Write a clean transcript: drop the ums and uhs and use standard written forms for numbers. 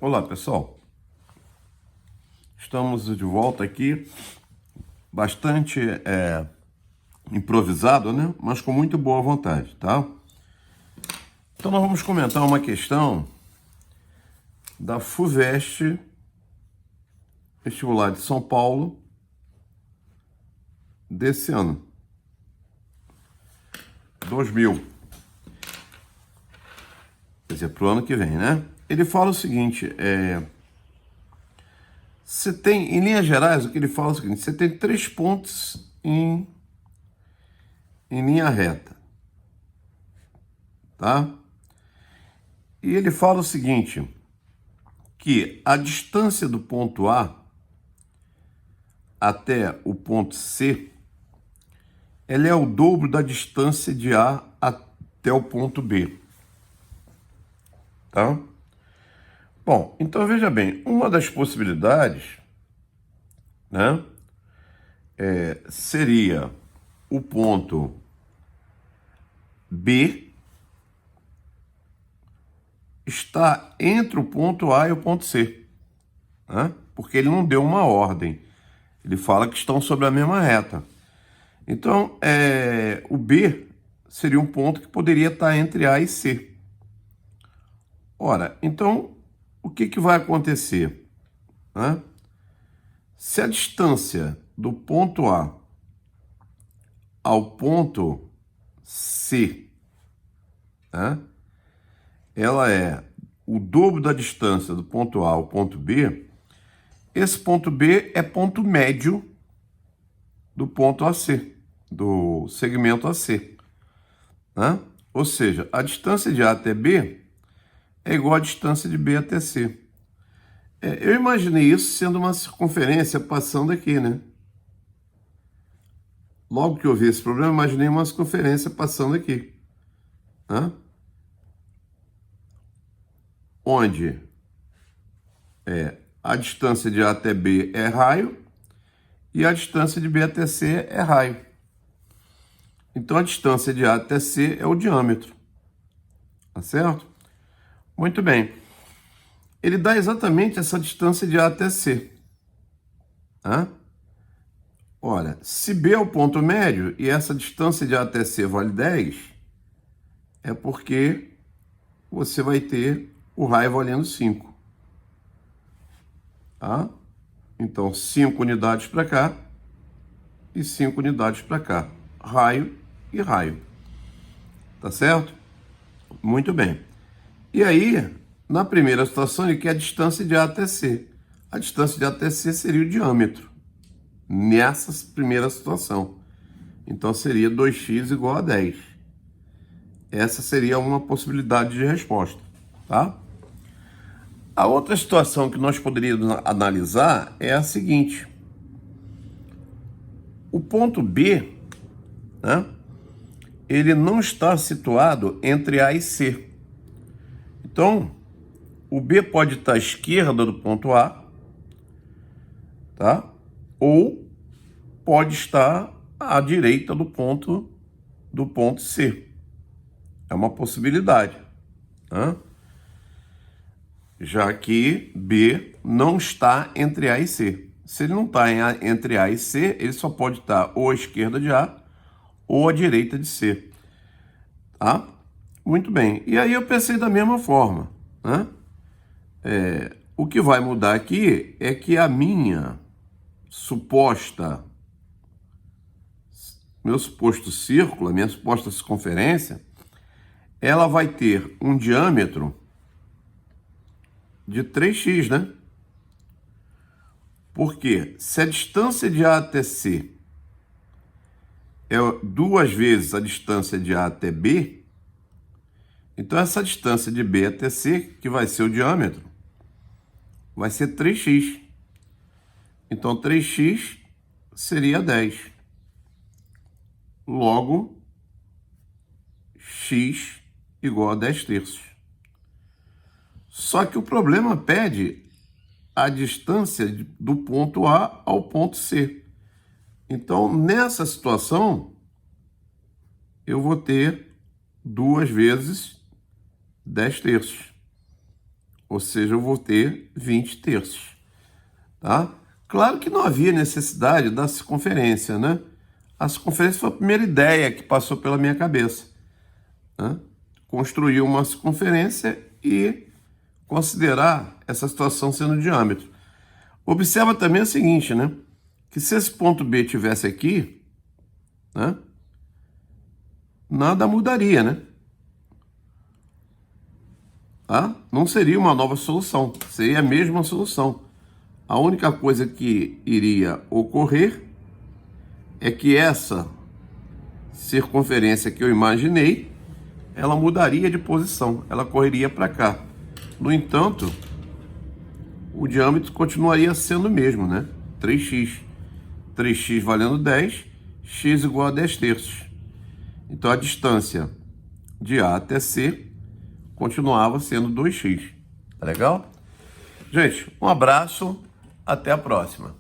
Olá, pessoal. Estamos de volta aqui, bastante improvisado, né? Mas com muito boa vontade, tá? Então nós vamos comentar uma questão da FUVEST, vestibular de São Paulo, desse ano, 2000. Quer dizer, para o ano que vem, né? Ele fala o seguinte, você tem, em linhas gerais, o que ele fala é o seguinte, você tem 3 pontos em linha reta, tá? E ele fala o seguinte, que a distância do ponto A até o ponto C, ela é o dobro da distância de A até o ponto B, tá? Bom, então veja bem, uma das possibilidades, né, seria o ponto B está entre o ponto A e o ponto C, né? Porque ele não deu uma ordem, ele fala que estão sobre a mesma reta. Então, o B seria um ponto que poderia estar entre A e C. Ora, então, o que vai acontecer, né? Se a distância do ponto A ao ponto C, né, ela é o dobro da distância do ponto A ao ponto B, esse ponto B é ponto médio do ponto AC, do segmento AC, né? Ou seja, a distância de A até B é igual à distância de B até C. Eu imaginei isso sendo uma circunferência passando aqui, né? Logo que eu vi esse problema, eu imaginei uma circunferência passando aqui, né? Onde a distância de A até B é raio e a distância de B até C é raio. Então, a distância de A até C é o diâmetro, tá certo? Muito bem. Ele dá exatamente essa distância de A até C, tá? Olha, se B é o ponto médio e essa distância de A até C vale 10, é porque você vai ter o raio valendo 5. Tá? Então, 5 unidades para cá e 5 unidades para cá. Raio e raio. Tá certo? Muito bem. E aí, na primeira situação, ele quer a distância de A até C. A distância de A até C seria o diâmetro. Nessa primeira situação. Então, seria 2x igual a 10. Essa seria uma possibilidade de resposta, tá? A outra situação que nós poderíamos analisar é a seguinte. O ponto B, né, ele não está situado entre A e C. Então, o B pode estar à esquerda do ponto A, tá? Ou pode estar à direita do ponto C. É uma possibilidade, né? Já que B não está entre A e C. Se ele não está entre A e C, ele só pode estar ou à esquerda de A ou à direita de C. Tá? Muito bem. E aí eu pensei da mesma forma, né? O que vai mudar aqui é que a meu suposto círculo, a minha suposta circunferência, ela vai ter um diâmetro de 3x, né? Porque se a distância de A até C é 2 vezes a distância de A até B, então essa distância de B até C, que vai ser o diâmetro, vai ser 3x. Então 3x seria 10. Logo, x igual a 10 terços. Só que o problema pede a distância do ponto A ao ponto C. Então, nessa situação, eu vou ter 2 vezes 10 terços. ou seja, eu vou ter 20 terços, tá? Claro que não havia necessidade da circunferência, né? A circunferência foi a primeira ideia que passou pela minha cabeça, né? Construir uma circunferência e considerar essa situação sendo diâmetro. Observa também o seguinte, né? Que se esse ponto B tivesse aqui, né? Nada mudaria, né? Tá? Não seria uma nova solução, seria a mesma solução. A única coisa que iria ocorrer é que essa circunferência que eu imaginei, ela mudaria de posição, ela correria para cá. No entanto, o diâmetro continuaria sendo o mesmo, né? 3x. 3x valendo 10, x igual a 10 terços. Então a distância de A até C continuava sendo 2x. Tá legal? Gente, um abraço, até a próxima.